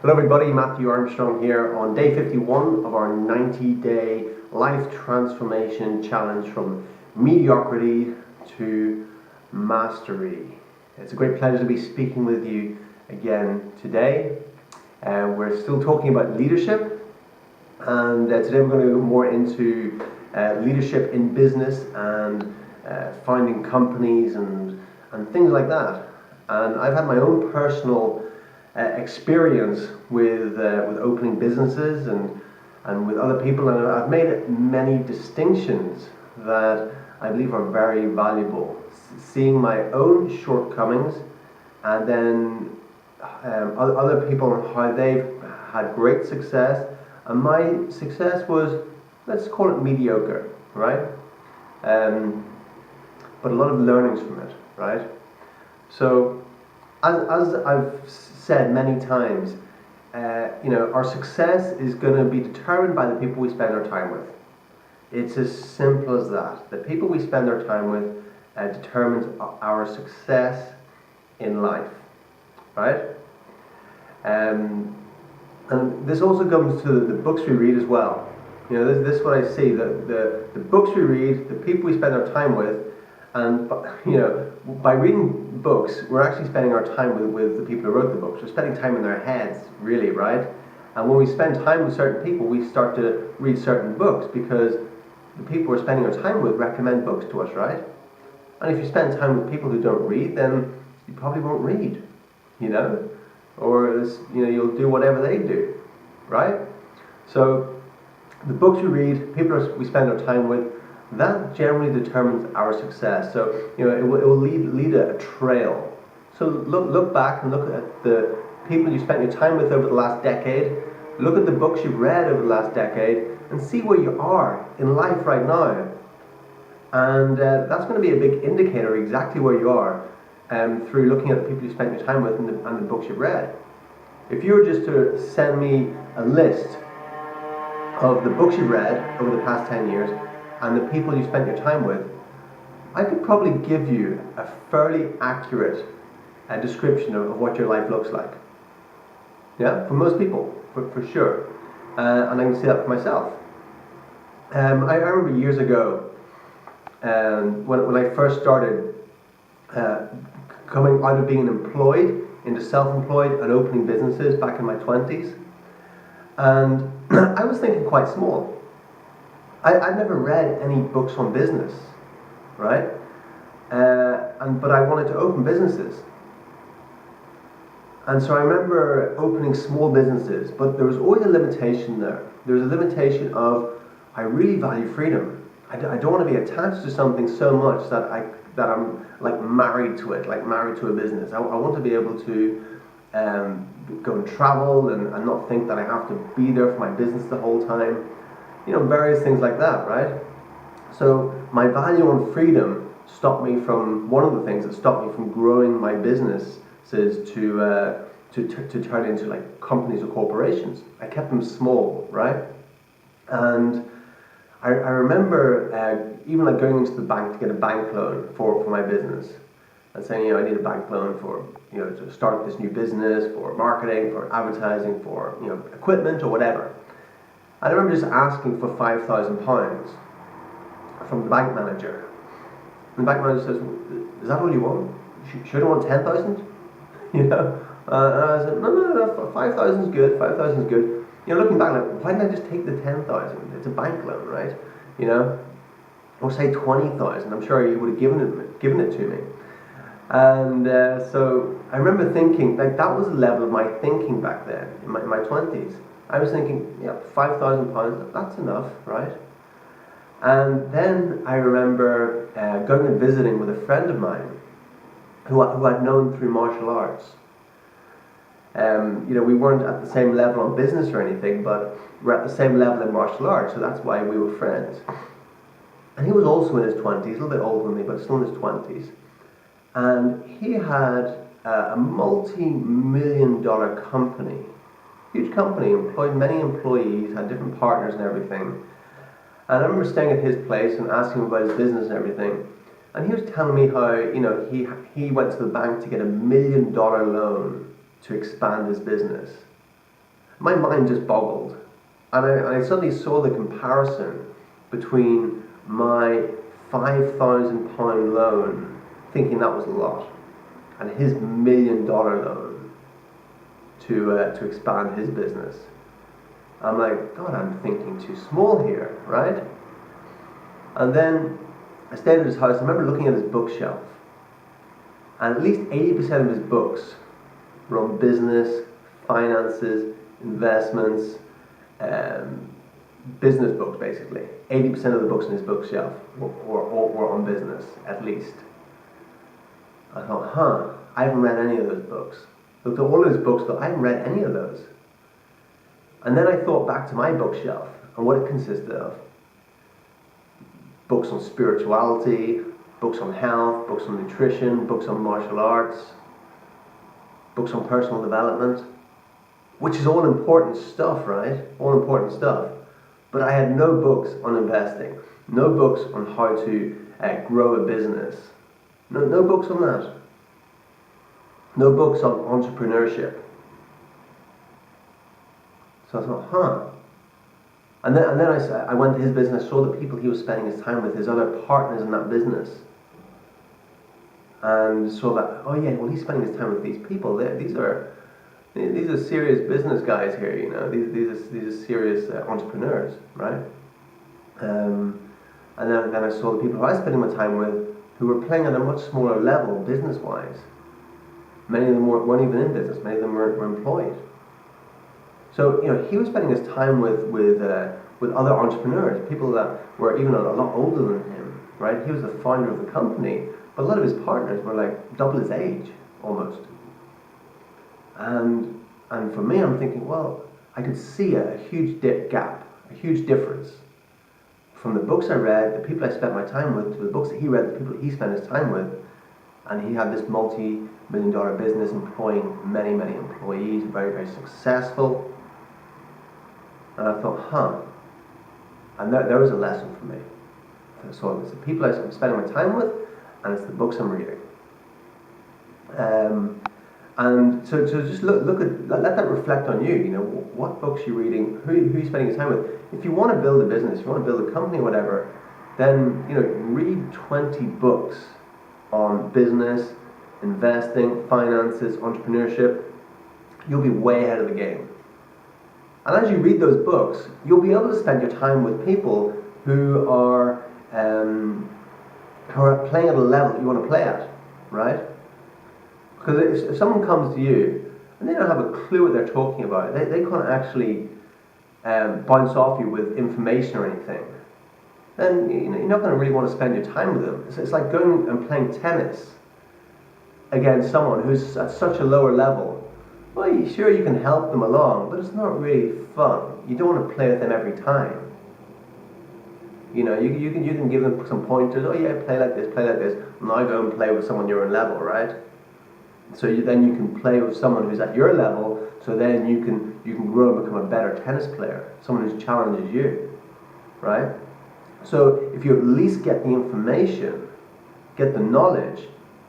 Hello everybody, Matthew Armstrong here on day 51 of our 90-day life transformation challenge from mediocrity to mastery. It's a great pleasure to be speaking with you again today. We're still talking about leadership, and today we're going to go more into leadership in business and finding companies and things like that. And I've had my own personal experience with opening businesses and with other people, and I've made many distinctions that I believe are very valuable. Seeing my own shortcomings, and then other people, how they've had great success, and my success was, let's call it mediocre, right? But a lot of learnings from it, right? So as I've said many times, our success is going to be determined by the people we spend our time with. It's as simple as that. The people we spend our time with determines our success in life, right? And this also comes to the books we read as well. This is what I see, the books we read, the people we spend our time with, and by reading books, we're actually spending our time with the people who wrote the books. We're spending time in their heads, really, right? And when we spend time with certain people, we start to read certain books because the people we're spending our time with recommend books to us, right? And if you spend time with people who don't read, then you probably won't read, or you'll do whatever they do, right? So the books we read, people we spend our time with, that generally determines our success. So it will lead a trail. So look back and look at the people you spent your time with over the last decade. Look at the books you've read over the last decade and see where you are in life right now. And that's going to be a big indicator of exactly where you are through looking at the people you spent your time with and the books you've read. If you were just to send me a list of the books you've read over the past 10 years and the people you spent your time with, I could probably give you a fairly accurate description of what your life looks like. Yeah, for most people, for sure. And I can see that for myself. I remember years ago, when I first started coming out of being employed into self-employed and opening businesses back in my 20s. And I was thinking quite small. I'd never read any books on business, right? But I wanted to open businesses. And so I remember opening small businesses, but there was always a limitation there. There was a limitation of, I really value freedom. I don't want to be attached to something so much that I'm like married to it, like married to a business. I want to be able to go and travel and not think that I have to be there for my business the whole time. Various things like that, right? So my value on freedom stopped me from, one of the things that stopped me from growing my businesses to turn into like companies or corporations. I kept them small, right? And I remember even like going into the bank to get a bank loan for my business and saying, I need a bank loan for, to start this new business, for marketing, for advertising, for, equipment or whatever. I remember just asking for £5,000 from the bank manager. And the bank manager says, is that all you want? Sure don't want 10,000? And I said, no, 5,000 is good, 5,000 is good. Looking back, like, why didn't I just take the 10,000? It's a bank loan, right? Or say 20,000. I'm sure he would have given it to me. And so I remember thinking, like, that was the level of my thinking back then, in my 20s. I was thinking, yeah, £5,000, that's enough, right? And then I remember going and visiting with a friend of mine who I'd known through martial arts. We weren't at the same level on business or anything, but we're at the same level in martial arts, so that's why we were friends. And he was also in his 20s, a little bit older than me, but still in his 20s. And he had a multi-million-dollar company, huge company, employed many employees, had different partners and everything. And I remember staying at his place and asking him about his business and everything. And he was telling me how, he went to the bank to get $1 million loan to expand his business. my mind just boggled. And I suddenly saw the comparison between my £5,000 loan, thinking that was a lot, and his $1 million loan to expand his business. I'm like, God, I'm thinking too small here, right? And then I stayed at his house. I remember looking at his bookshelf, and at least 80% of his books were on business, finances, investments, business books, basically. 80% of the books in his bookshelf were on business, at least. I thought, I haven't read any of those books. Looked at all of his books, thought, I haven't read any of those. And then I thought back to my bookshelf and what it consisted of. Books on spirituality, books on health, books on nutrition, books on martial arts, books on personal development, which is all important stuff, right? All important stuff. But I had no books on investing, no books on how to grow a business, no books on that. No books on entrepreneurship. So I thought, And then I went to his business, saw the people he was spending his time with, his other partners in that business. And saw that, oh yeah, well, he's spending his time with these people. These are serious business guys here, you know. These are serious entrepreneurs, right? And then I saw the people who I was spending my time with who were playing at a much smaller level business-wise. Many of them weren't even in business. Many of them were employed. So, you know, he was spending his time with other entrepreneurs, people that were even a lot older than him, right? He was the founder of the company, but a lot of his partners were like double his age, almost. And for me, I'm thinking, well, I could see a huge gap, a huge difference from the books I read, the people I spent my time with, to the books that he read, the people he spent his time with. And he had this multi-million-dollar business employing many, many employees, very, very successful. And I thought, and there was a lesson for me. So it's the people I'm spending my time with, and it's the books I'm reading. And so just look at, let that reflect on you. You know, what books you're reading, who you're spending your time with. If you want to build a business, if you want to build a company, or whatever, then, you know, read 20 books on business, investing, finances, entrepreneurship. You'll be way ahead of the game. And as you read those books, you'll be able to spend your time with people who are playing at a level you want to play at, right? Because if someone comes to you and they don't have a clue what they're talking about, they can't actually bounce off you with information or anything, then you're not going to really want to spend your time with them. It's like going and playing tennis against someone who's at such a lower level. Well, sure, you can help them along, but it's not really fun. You don't want to play with them every time. You know, you can give them some pointers. Oh yeah, play like this. Now go and play with someone your own level, right? So then you can play with someone who's at your level. So then you can grow and become a better tennis player. Someone who challenges you, right? So if you at least get the information, get the knowledge,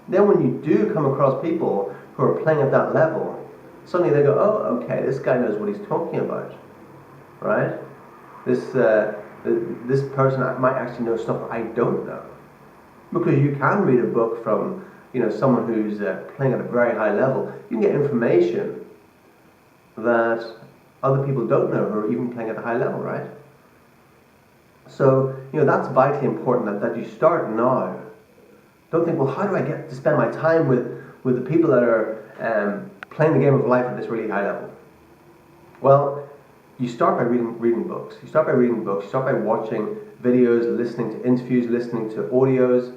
then when you do come across people who are playing at that level, suddenly they go, oh, okay, this guy knows what he's talking about, right? This person might actually know stuff I don't know, because you can read a book from, you know, someone who's playing at a very high level. You can get information that other people don't know who are even playing at a high level, right? So, you know, that's vitally important that you start now. Don't think, well, how do I get to spend my time with the people that are playing the game of life at this really high level? Well, you start by reading books. You start by watching videos, listening to interviews, listening to audios,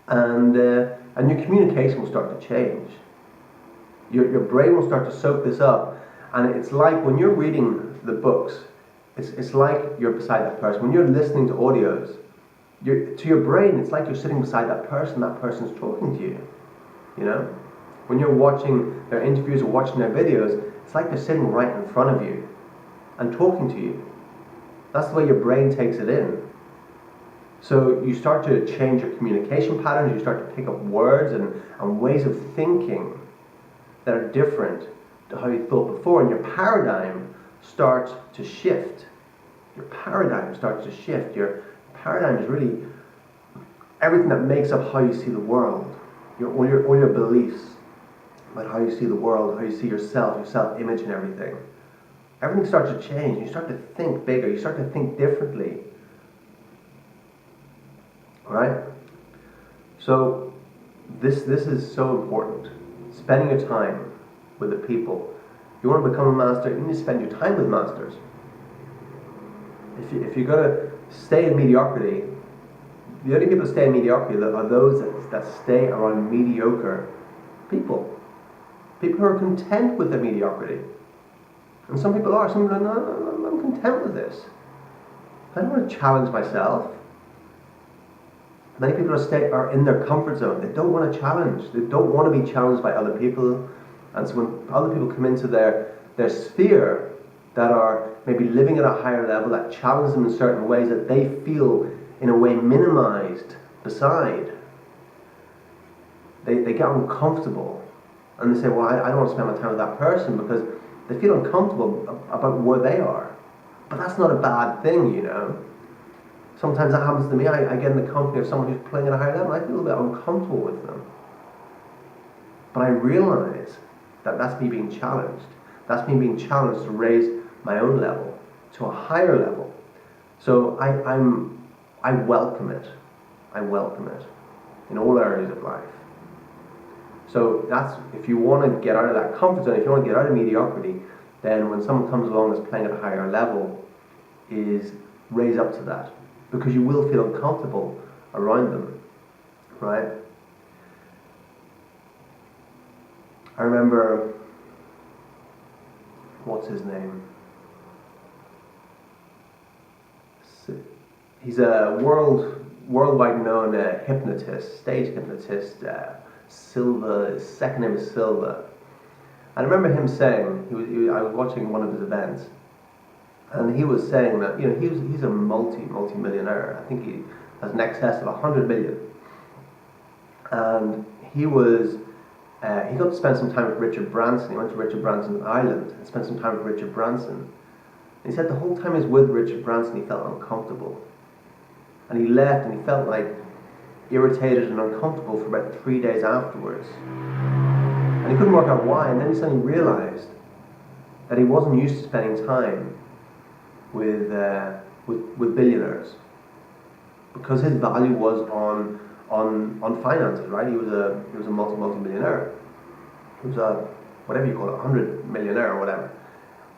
and your communication will start to change. Your brain will start to soak this up, and it's like when you're reading the books, it's like you're beside that person. When you're listening to audios, to your brain, it's like you're sitting beside that person's talking to you, you know? When you're watching their interviews or watching their videos, it's like they're sitting right in front of you and talking to you. That's the way your brain takes it in. So you start to change your communication patterns, you start to pick up words and ways of thinking that are different how you thought before, and your paradigm starts to shift. Your paradigm starts to shift. Your paradigm is really everything that makes up how you see the world. All your beliefs about how you see the world, how you see yourself, your self-image and everything. Everything starts to change. You start to think bigger. You start to think differently. Right? So this is so important. Spending your time with the people. If you want to become a master, you need to spend your time with masters. If you're going to stay in mediocrity, the only people that stay in mediocrity are those that stay around mediocre people. People who are content with their mediocrity. And some people are. Some people are, no, I'm content with this. I don't want to challenge myself. Many people are in their comfort zone. They don't want to challenge. They don't want to be challenged by other people. And so when other people come into their sphere that are maybe living at a higher level, that challenge them in certain ways that they feel in a way minimized beside, they get uncomfortable. And they say, well, I don't want to spend my time with that person because they feel uncomfortable about where they are. But that's not a bad thing, you know. Sometimes that happens to me. I get in the company of someone who's playing at a higher level. I feel a bit uncomfortable with them. But I realize that that's me being challenged. That's me being challenged to raise my own level to a higher level. So I welcome it. I welcome it in all areas of life. So that's, if you want to get out of that comfort zone, if you want to get out of mediocrity, then when someone comes along that's playing at a higher level, is raise up to that. Because you will feel uncomfortable around them, right? I remember, what's his name? He's a worldwide known hypnotist, stage hypnotist. Silva, his second name is Silva. I remember him saying, I was watching one of his events, and he was saying that, you know, he's a multi-millionaire. I think he has an excess of 100 million. And he got to spend some time with Richard Branson. He went to Richard Branson's island and spent some time with Richard Branson. And he said the whole time he was with Richard Branson, he felt uncomfortable. And he left and he felt like irritated and uncomfortable for about 3 days afterwards. And he couldn't work out why. And then he suddenly realized that he wasn't used to spending time with billionaires, because his value was on finances, right? He was a multi-millionaire. He was a, whatever you call it, 100 millionaire or whatever.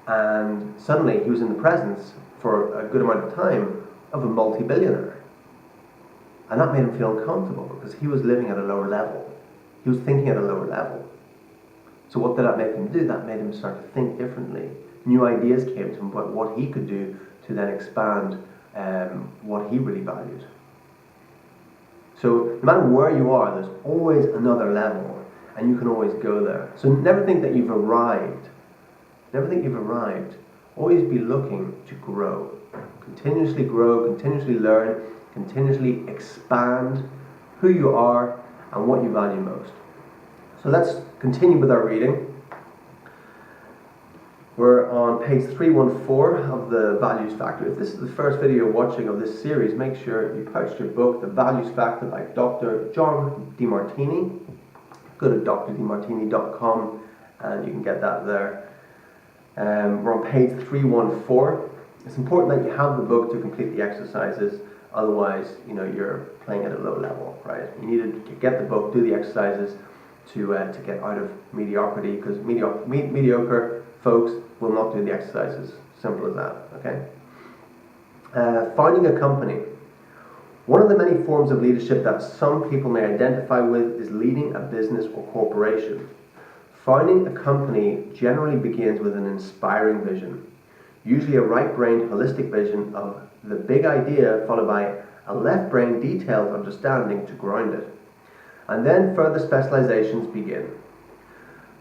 And suddenly he was in the presence for a good amount of time of a multi-billionaire. And that made him feel uncomfortable because he was living at a lower level. He was thinking at a lower level. So what did that make him do? That made him start to think differently. New ideas came to him about what he could do to then expand what he really valued. So no matter where you are, there's always another level, and you can always go there. So never think that you've arrived. Never think you've arrived. Always be looking to grow. Continuously grow, continuously learn, continuously expand who you are and what you value most. So let's continue with our reading. We're on page 314 of the Values Factor. If this is the first video you're watching of this series, make sure you purchase your book, The Values Factor by Dr. John Demartini. Go to drdemartini.com and you can get that there. We're on page 314. It's important that you have the book to complete the exercises. Otherwise, you know, you're playing at a low level, right? You need to get the book, do the exercises to get out of mediocrity, because mediocre folks will not do the exercises. Simple as that, okay? Founding a company. One of the many forms of leadership that some people may identify with is leading a business or corporation. Founding a company generally begins with an inspiring vision, usually a right-brained holistic vision of the big idea followed by a left-brained detailed understanding to ground it. And then further specializations begin.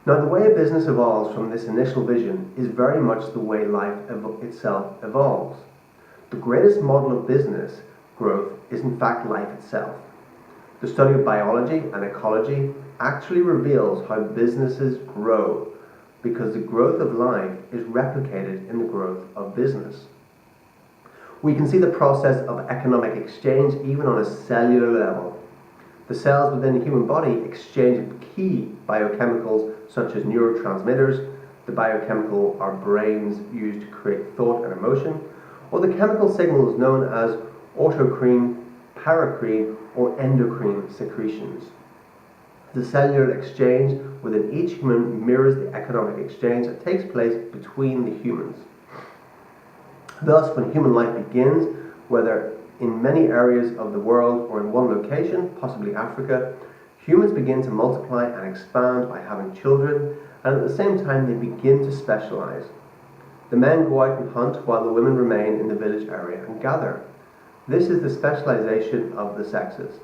Now, the way a business evolves from this initial vision is very much the way life itself evolves. The greatest model of business growth is in fact life itself. The study of biology and ecology actually reveals how businesses grow because the growth of life is replicated in the growth of business. We can see the process of economic exchange even on a cellular level. The cells within the human body exchange key biochemicals such as neurotransmitters, the biochemical our brains use to create thought and emotion, or the chemical signals known as autocrine, paracrine, or endocrine secretions. The cellular exchange within each human mirrors the economic exchange that takes place between the humans. Thus, when human life begins, whether in many areas of the world or in one location, possibly Africa, humans begin to multiply and expand by having children, and at the same time they begin to specialize. The men go out and hunt while the women remain in the village area and gather. This is the specialization of the sexes.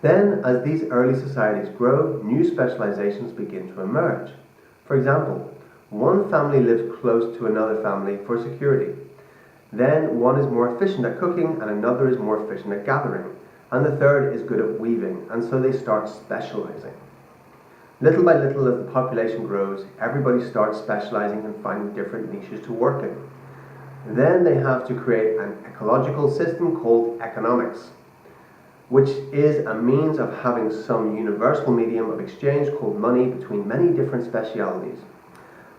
Then, as these early societies grow, new specializations begin to emerge. For example, one family lives close to another family for security. Then one is more efficient at cooking and another is more efficient at gathering. And the third is good at weaving, and so they start specializing. Little by little, as the population grows, everybody starts specializing and finding different niches to work in. Then they have to create an ecological system called economics, which is a means of having some universal medium of exchange called money between many different specialities,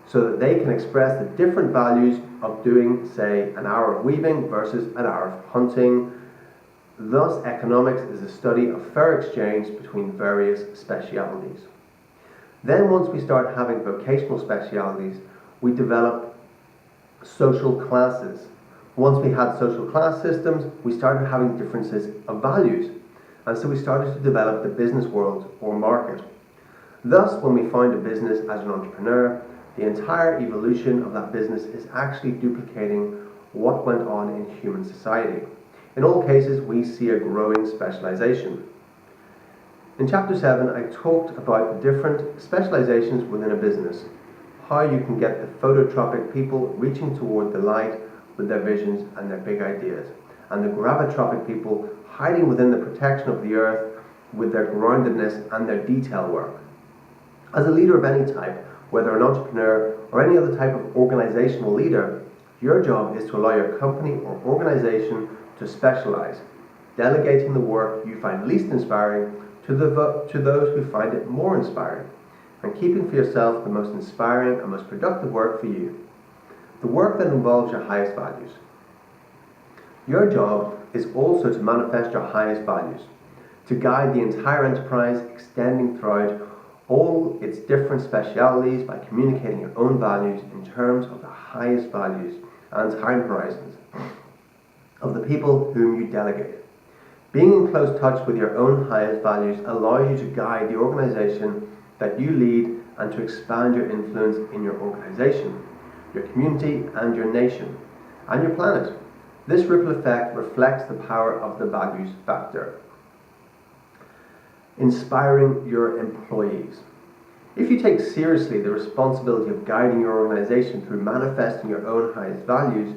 so that they can express the different values of doing, say, an hour of weaving versus an hour of hunting. Thus, economics is the study of fair exchange between various specialities. Then, once we start having vocational specialities, we develop social classes. Once we had social class systems, we started having differences of values, and so we started to develop the business world or market. Thus, when we find a business as an entrepreneur, the entire evolution of that business is actually duplicating what went on in human society. In all cases, we see a growing specialization. In Chapter 7, I talked about the different specializations within a business, how you can get the phototropic people reaching toward the light with their visions and their big ideas, and the gravitropic people hiding within the protection of the earth with their groundedness and their detail work. As a leader of any type, whether an entrepreneur or any other type of organizational leader, your job is to allow your company or organization to specialize, delegating the work you find least inspiring to those who find it more inspiring, and keeping for yourself the most inspiring and most productive work for you, the work that involves your highest values. Your job is also to manifest your highest values, to guide the entire enterprise, extending throughout all its different specialities by communicating your own values in terms of the highest values and time horizons of the people whom you delegate. Being in close touch with your own highest values allows you to guide the organization that you lead and to expand your influence in your organization, your community, and your nation, and your planet. This ripple effect reflects the power of the values factor. Inspiring your employees. If you take seriously the responsibility of guiding your organization through manifesting your own highest values,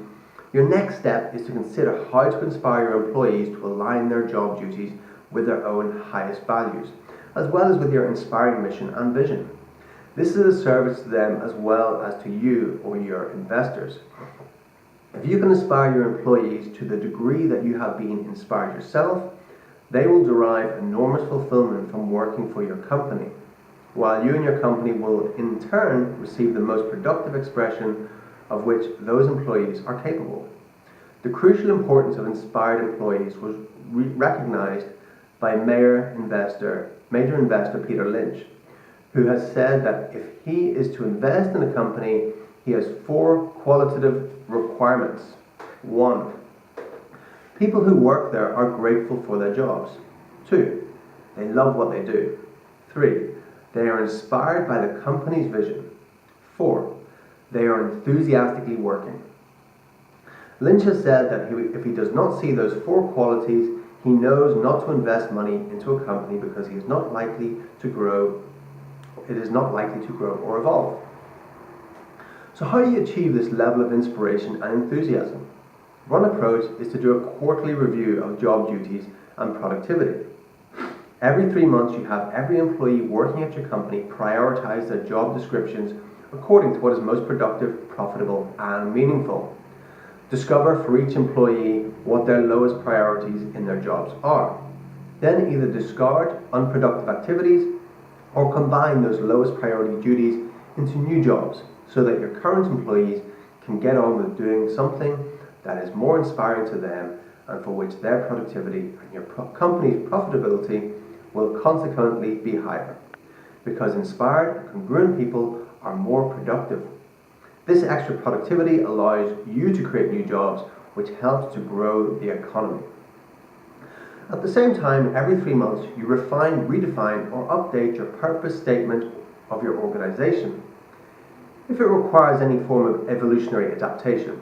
your next step is to consider how to inspire your employees to align their job duties with their own highest values, as well as with your inspiring mission and vision. This is a service to them as well as to you or your investors. If you can inspire your employees to the degree that you have been inspired yourself, they will derive enormous fulfillment from working for your company, while you and your company will in turn receive the most productive expression of which those employees are capable. The crucial importance of inspired employees was recognized by major investor Peter Lynch, who has said that if he is to invest in a company, he has 4 qualitative requirements. 1. People who work there are grateful for their jobs. 2. They love what they do. 3. They are inspired by the company's vision. 4. They are enthusiastically working. Lynch has said that if he does not see those 4 qualities, he knows not to invest money into a company because it is not likely to grow or evolve. So how do you achieve this level of inspiration and enthusiasm? One approach is to do a quarterly review of job duties and productivity. Every 3 months, you have every employee working at your company prioritize their job descriptions according to what is most productive, profitable, and meaningful. Discover for each employee what their lowest priorities in their jobs are. Then either discard unproductive activities or combine those lowest priority duties into new jobs so that your current employees can get on with doing something that is more inspiring to them and for which their productivity and your company's profitability will consequently be higher, because inspired and congruent people are more productive. This extra productivity allows you to create new jobs, which helps to grow the economy. At the same time, every 3 months, you refine, redefine, or update your purpose statement of your organization, if it requires any form of evolutionary adaptation.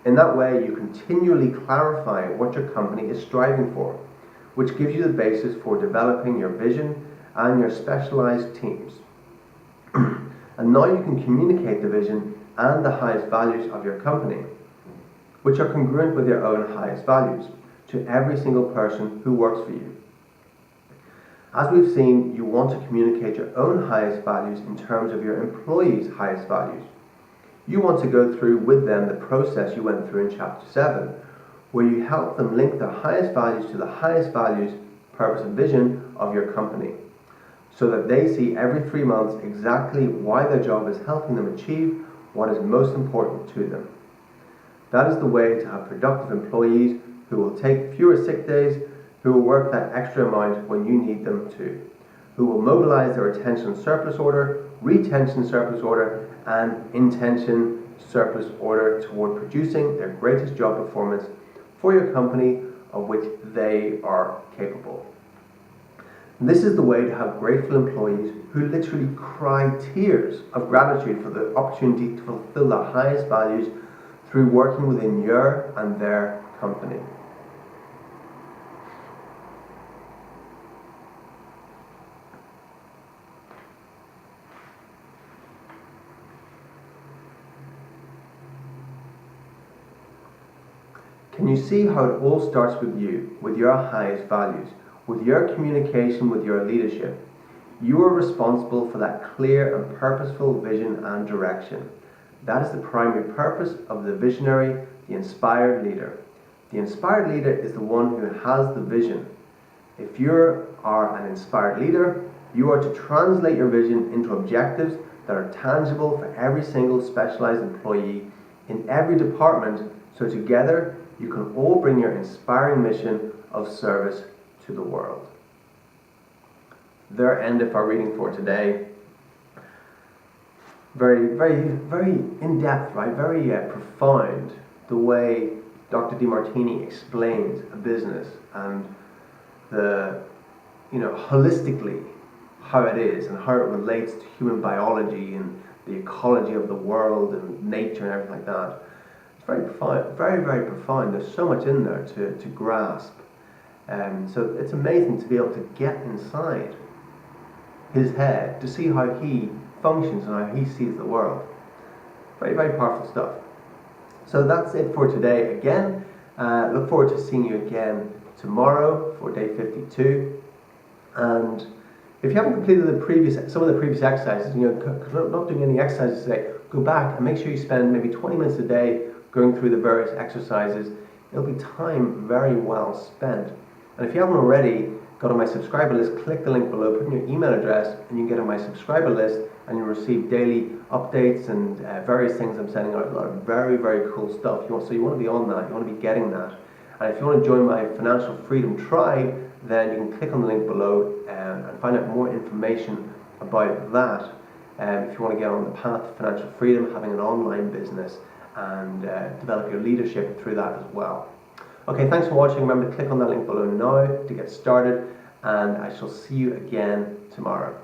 In that way, you continually clarify what your company is striving for, which gives you the basis for developing your vision and your specialized teams. And now you can communicate the vision and the highest values of your company, which are congruent with your own highest values, to every single person who works for you. As we've seen, you want to communicate your own highest values in terms of your employees' highest values. You want to go through with them the process you went through in Chapter 7, where you help them link their highest values to the highest values, purpose and vision of your company, so that they see every 3 months exactly why their job is helping them achieve what is most important to them. That is the way to have productive employees who will take fewer sick days, who will work that extra amount when you need them to, who will mobilize their attention surplus order, retention surplus order, and intention surplus order toward producing their greatest job performance for your company, of which they are capable. This is the way to have grateful employees who literally cry tears of gratitude for the opportunity to fulfill their highest values through working within your and their company. Can you see how it all starts with you, with your highest values, with your communication with your leadership? You are responsible for that clear and purposeful vision and direction. That is the primary purpose of the visionary, the inspired leader. The inspired leader is the one who has the vision. If you are an inspired leader, you are to translate your vision into objectives that are tangible for every single specialized employee in every department, so together you can all bring your inspiring mission of service to the world. There endeth our reading for today. Very, very, very in-depth, right? Very profound, the way Dr. Demartini explains a business and holistically how it is and how it relates to human biology and the ecology of the world and nature and everything like that. It's very profound, very, very profound. There's so much in there to grasp. So it's amazing to be able to get inside his head to see how he functions and how he sees the world. Very, very powerful stuff. So that's it for today again. Look forward to seeing you again tomorrow for day 52. And if you haven't completed some of the previous exercises, not doing any exercises today, go back and make sure you spend maybe 20 minutes a day going through the various exercises. It'll be time very well spent. And if you haven't already got on my subscriber list, click the link below, put in your email address, and you can get on my subscriber list, and you'll receive daily updates and various things I'm sending out. A lot of very, very cool stuff. So you want to be on that, you want to be getting that. And if you want to join my Financial Freedom Tribe, then you can click on the link below and find out more information about that. If you want to get on the path to financial freedom, having an online business, and develop your leadership through that as well. Okay, thanks for watching. Remember to click on that link below now to get started, and I shall see you again tomorrow.